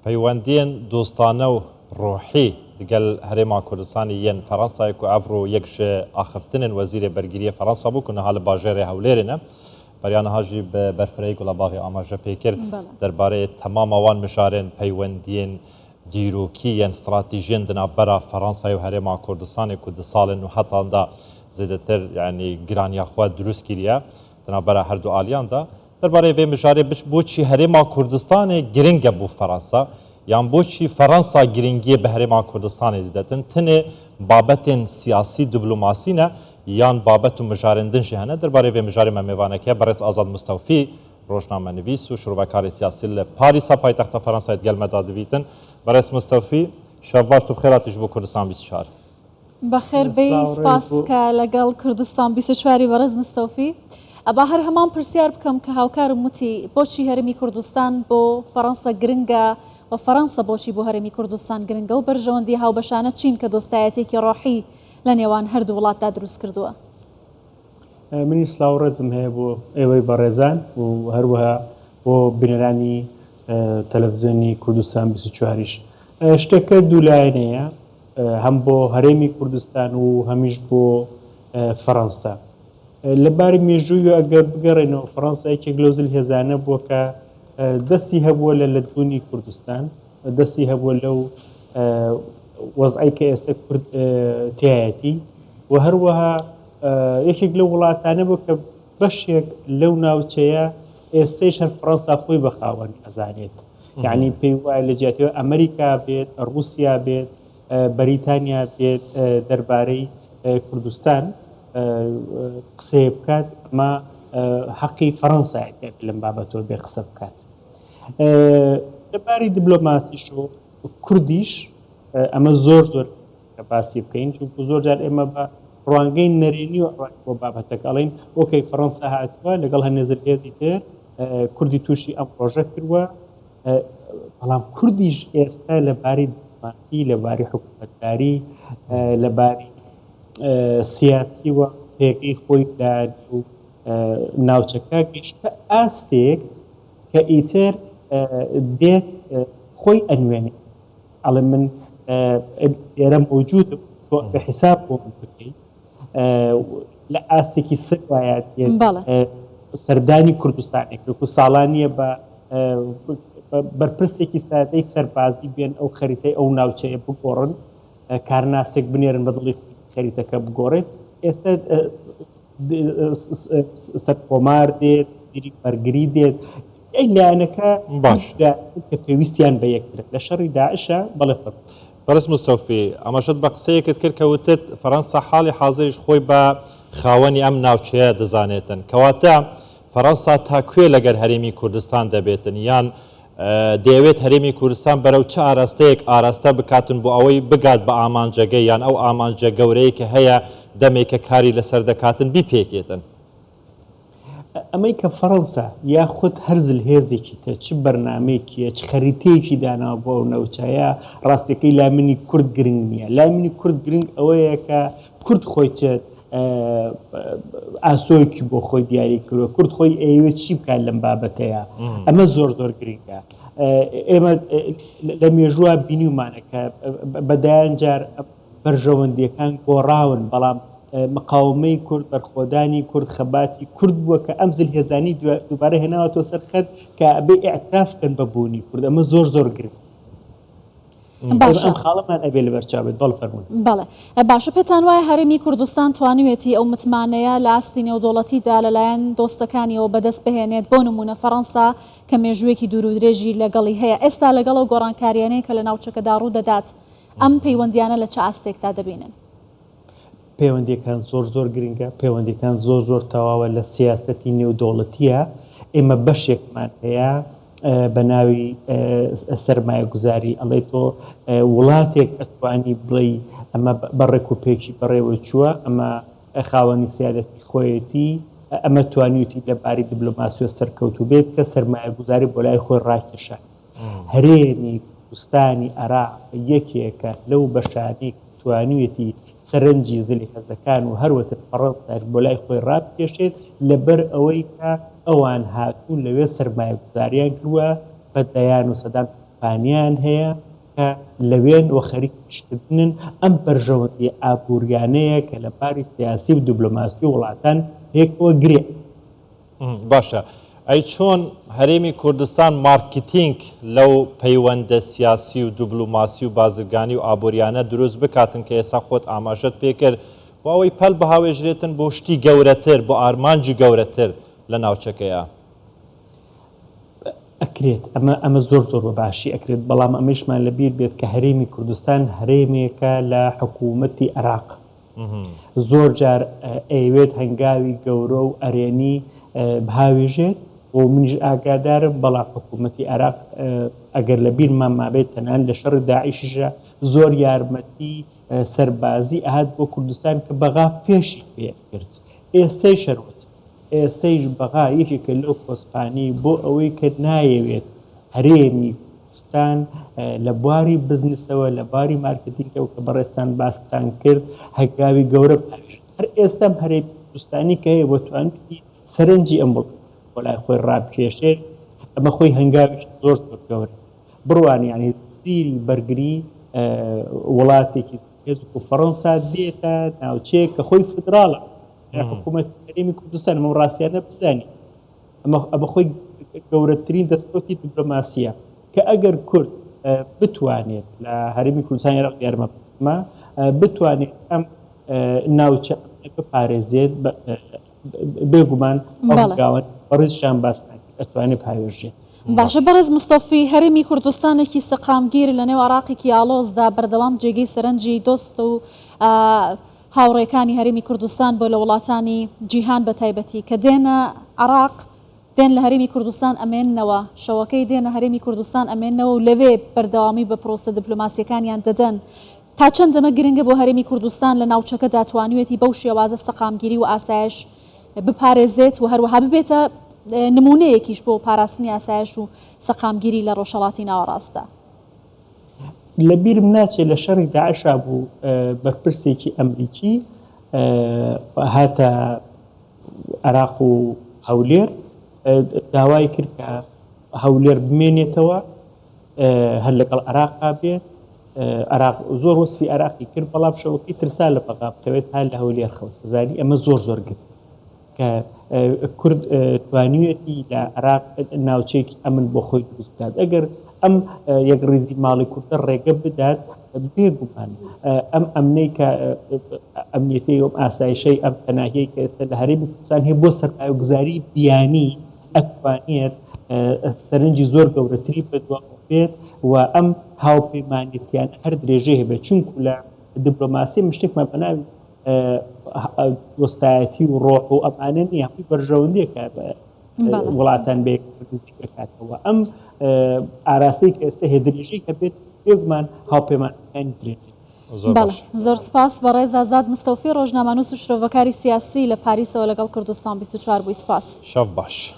پەیوەندیان دۆستانە و ڕۆحی دگەل هەرێما کوردستانی یەن فەڕەنسایەک و ئەڤڕۆ یەکش ئاخفتنن وەزیرە بەرگریە فەڕەنسا بوو کە لە باژێرێ هەولێرێنە بەریانەهاژی بە بەرفرەی گوڵەباغی ئاماژە پێکرد دەربارەی تەمام ئەوان مشارێن پەیوەندیان دیرۆکی یەن استراتیژیان دنابەرە فەڕەنسای و هەرێما کوردستانی و دە ساڵن و هەتاندا زیاتر یعنی گرانیاخوا دروست کردیە دنابەرە هەردوو ئالیاندا دەربارەی وێ مژارێ بۆچی هەرێما کوردستانی گرنگە بوو فەڕەنسا یان بۆچی فەڕەنسا گرنگیە بە هەرێما کوردستانی دەدەن تنێ بابەتێن سیاسی دیبلۆماسینە یان بابەت و مژارێندنژی هەنە دەربارەی وێ مژارێ مەمێوانەکە بەڕێز ئازاد مستەوفی ڕۆژنامەنویس و شروعبەکاری سیاسی لە پاریسا پایتەختە فەڕەنسای گەلمەدا دەبیتن بەڕێز مستەوفی شەو باش و بخێراتیش بۆ کوردستان 24 بەخێر بێ سپاس کە لەگەڵ کوردستان 24 بەڕێز مستەوفی ئەبا هەر هەمان پرسیار بکەم کە هاوکارم وتی بۆچی هەرێمی کوردستان بۆ فەڕەنسا گرنگە و فەڕەنسا بۆچی بۆ هەرێمی کوردستان گرنگە و بەرژەوەندی هاوبەشانە چین کە دۆستایەتێکی ڕۆحی لە نێوان هەردوو وڵاتدا دروست کردووە. منی سلااو ڕێزم هەیە بۆ ئێوەی بەڕێزان و هەروەها بۆ بنەرانی تەلەڤیزیۆنی کوردستان 24ش شتێکە دوولایەنەیە هەم بۆ هەرێمی کوردستان و هەمیش بۆ فەڕەنسا لەباری مێژووی ئەگەر بگەڕێنەوە فەڕەنسا یەکێک لەو هێزانە بووە کە دەستی هەبووە لە لەدبوونی کوردستان دەستی هەبووە لەو وەزعی کە ئێستا کورد تایەتی و هەروەها یەکێک لەو وڵاتانە بوو کە بەشێک لەو ناوچەیە ئێستەیش هەر فەڕەنسا خۆی بەخاوەن ئەزانێت یعنی پێی وایە لە جیاتەوە ئەمریکا بێت ڕووسیا بێت بەریتانیا بێت دەربارەی کوردستان قسەیە بکات ئەمە حەقی فەڕەنسایەکە لەم بابەتەوە بێ قسە بکات لەباری دیبلۆماسیش و کوردیش ئەمە زۆر کە باسی بکەین چونکە زۆر جار ئێمە بە ڕوانگەی نەرێنی و بۆ بابەتەکە ئەڵێن ئۆکەی فەڕەنسا هاتووە لەگەڵ هەنێزر هێزی تر کوردی تووشی ئەم پرۆژە کردووە بەڵام کوردیش ئێستا لەباری دیبلۆماسی لەباری حکوومەتداری لەباری سیاسی و پێگەی خۆی و ناوچەکە گەیشتە ئاستێک کە ئیتر دێت خۆی ئەنوێنێت ئەڵێ من ئێرە موجودم بە حیساب بۆ بکەیت لە ئاستێکی سەر وایە سەردانی کوردستانێک وەکو ساڵانیە بە بەرپرسێکی سادەی سەربازی بێن ئەو خەریتەی ئەو ناوچەیە بگۆڕن کارناسێک بنێرن بە دڵی خەریتەکە بگۆڕێت ئێستا سەرکۆمار دێت زیری بەرگری دێت ئەی لایەنەکە باش کە پێویستیان بە یەکترێت لە شەڕی داعشە بەڵێ بەڕێز مستەوفی ئەمەشت بە قسەیەکت کرد کە وتت فەڕەنسا حاڵی حاضریش خۆی بە خاوەنی ئەم ناوچەیە دەزانێتن کەواتە فەڕەنسا تاکوێ لەگەر هەرێمی کوردستان دەبێتن یان دەیەوێت هەرێمی کوردستان بەرەو چه ئاراستەیەک ئاراستە بکاتن بۆ ئەوەی بگات بە ئامانجەگەی یان ئەو ئامانجە گەورەیە کە هەیە دەمێکە کاری لەسەر دەکاتن بیپێکێتن ئەمەی کە فەڕەنسا یاخود هەرزل هێزێکی تر چ بەرنامەیەکیە چ خەریتەیەکی داناوە بۆ ئەو نەوچایە ڕاستەکەی لامنی کورد گرنگ نییە لامنی کورد گرنگ ئەوەیە کە کورد خۆی چێت ئاسۆیەکی بۆ خۆی دیاری کردوە کورد خۆی ئەوێت چی بکات لەم بابەتەیە ئەمە زۆر گرنگە ئێمە لە مێژووە بینیمانەکە بەدایان جار بەرژەوەندیەکان گۆڕاون بەڵام مقاومەی کورد بەرخۆدانی کورد خەباتی کورد بووە کە ئەم زل هێزانی دووبارە هێناوەتەوە سەر خەت کە بێ ئیعترافکەن بە بوونی کورد ئەمە زۆر گرنگ خاڵەمان ئەبێ لە بەرچاوێت بەڵ فەرموون بەڵێ باشە پێتان وایە هەرێمی کوردستان توانوێتی ئەو متمانەیە لە ئاستی نێودوڵەتیدا لەلایەن دۆستەکانیەوە بەدەست بهێنێت بۆ نمونە فەڕەنسا کە مێژوویەکی دوور و درێژی لەگەڵی هەیە ئێستا لەگەڵ ئەو گۆڕانکاریانەیە کە لە ناوچەکەدا ڕوو دەدات ئەم پەیوەندیانە لە چه ئاستێکدا دەبینن پەیوەندیەکان زۆر گرنگە پەیوەندیەکان زۆر تەواوە لە سیاسەتی نێودوڵەتیە ئێمە بەشێکمان هەیە بە ناوی سەرمایە گوزاری ئەڵێ تۆ وڵاتێک ئەتوانی بڵێ ئەمە بەڕێک و پێکی بەڕێوە چووە ئەمە خاوەنی سیادەتی خۆیەتی ئەمە توانیوتی لەباری دیبلۆماسی و سەرکەوتو بێت کە سەرمایە گوزاری بۆ لای خۆی ڕاکێشە هەرێمی کوردستانی عێراق یەکێکە لەو بەشانی توانوێتی سەرنجی زلی هەزەکان و هەروەتر فەڕەنسا بۆ لای خۆی ڕابکێشێت لەبەر ئەوەی کە ئەوان هاتوون لەوێ سەرمایە گوزاریان کردووە بە دەیان و سەدان کۆمپانیان هەیە کە لەوێن و خەریک شتبنن ئەم بەرژەوەندی ئابوووریانەیە کە لە پاری سیاسی و دیبلۆماسی وڵاتان پێکەوە گرێ. باشە ئەی چۆن هەرێمی کوردستان مارکتینگ لەو پەیوەندە سیاسی و دیبلۆماسی و بازرگانی و ئابووریانە دروست بکاتن کە ئێستا خۆت ئاماژەت پێکرد بۆ ئەوەی پەل بەهاوێژرێتن بۆ شتی گەورەتر بۆ ئارمانجی گەورەتر لە ناوچەکەیە؟ ئەکرێت ئەمە زۆر بە باشی ئەکرێت، بەڵام ئەمەشمان لەبیر بێت کە هەرێمی کوردستان هەرێمێکە لە حکوومەتی عێراق. زۆر جار ئەیوێت هەنگاوی گەورە و ئەرێنی بهاوێژێت و منیش ئاگادارم، بەڵام حکوومەتی عێراق ئەگەر لە بیرمان مابێت تەنان لە شەڕی داعیشیشە زۆر یارمەتی سەربازی ئاهات بۆ کوردستان کە بەغا پێشی پێکرد. ئێستەی شەروت ئێستەیش بەغا یەکێکە لەو کۆسپانی بۆ ئەوەی کە نایەوێت هەرێمی کوردستان لە بواری بزنسەوە لە باری مارکتینگەوە کە بەڕێستان باستان کرد هەنگاوی گەورە پێشێت. هەر ئێستام هەرێمی کوردستانی کە هەیە بۆ توانیتی سەرنجی ئەم بۆ لای خۆی ڕابکێشێت، ئەمە خۆی هەنگاویش زۆر گەورە بڕوانیانی زیری بەرگری وڵاتێکی هێزم و فەڕەنسا دێتە ناوچەیە کە خۆی فدراڵە حکوومەت هەرێمی کوردستان ئەمە ڕاستیانە بزانین ئەمە خۆی گەورەترین دەستکەوتی دیبلۆماسیە کە ئەگەر کورد بتوانێت لە هەرێمی کوردستان عێراق یارمە بزمە بتوانێت ئەم ناوچە بپارێزێت بێگومان ئەوگاوە بەڕێزشان باستان ئەتوانێت پاوێژێت. باشە بەڕێز مستەفی هەرێمی کوردستانێکی سەقامگیر لە نێو عێراقێکی ئاڵۆزدا بەردەوام جێگەی سەرنجی دۆست و هاوڕێکانی هەرێمی کوردستان بۆ لە وڵاتانی جیهان بە تایبەتی کە دێنە عێراق دێن لە هەرێمی کوردستان ئەمێننەوە شەوەکەی دێنە هەرێمی کوردستان ئەمێننەوە و لەوێ بەردەوامی بە پرۆسە دیبلۆماسیەکانیان دەدەن. تا چەند دەمە گرنگە بۆ هەرێمی کوردستان لە ناوچەکە داتوانوێتی بەو شێوازە سەقامگیری و ئاسایش بپارێزێت و هەروەها ببێتە نمونەیەکیش بۆ پاراستنی ئاسایش و سەقامگیری لە ڕۆژهەڵاتی ناوەڕاستە. لە بیرم ناچێت لە شەڕی داعشا بوو بەرپرسێکی ئەمریکی هاتە عێراق و هەولێر داوای کرد کە هەولێر بمێنێتەوە هەر لەگەڵ عێراقا بێت. عێراق زۆر وەسفی عێراقی کرد بەڵام شەوەکەی ترسا لە بەغا بکەوێت هەر لە هەولێر خەوت. زانی ئەمە زۆر گرت کە کورد توانیوێتی لە عێراق ناوچەیەکی ئەمن بۆ خۆی دروست بکات. ئەگەر ئەم یەک ڕێزی ماڵی کوردە ڕێگە بدات بێگومان ئەم ئەمنەی کە ئەمنیەتی و ئاسایشەی ئەم پەناهەیە کە ئێستا لە هەرێمی کوردستان هەیە بۆ سەرمایه‌گوزاری بیانی ئەتوانێت سەرنجی زۆر گەورەتری بەدوام بێت و ئەم هاوپەیمانیەتیان هەر درێژێ هەبێت چونکو لە دیبلۆماسی شتێکمان بەناوی دۆستایەتی و ڕۆح و ئەمانە نیە بەرژەوەندیەکە وڵاتان بێ نزیک بکاتەوە. ئەم ئاراستەی کە ئێستا هەیە درێژەی کە بێت بێگومان هاوپەیمانیەکانی درێژێ. زۆر سپاس بەڕێز ئازاد مستەوفی ڕۆژنامەنووس و شرۆڤەکاری سیاسی لە پاریسەوە لەگەڵ کوردستان 24 بووی. سپاس. شەو باش.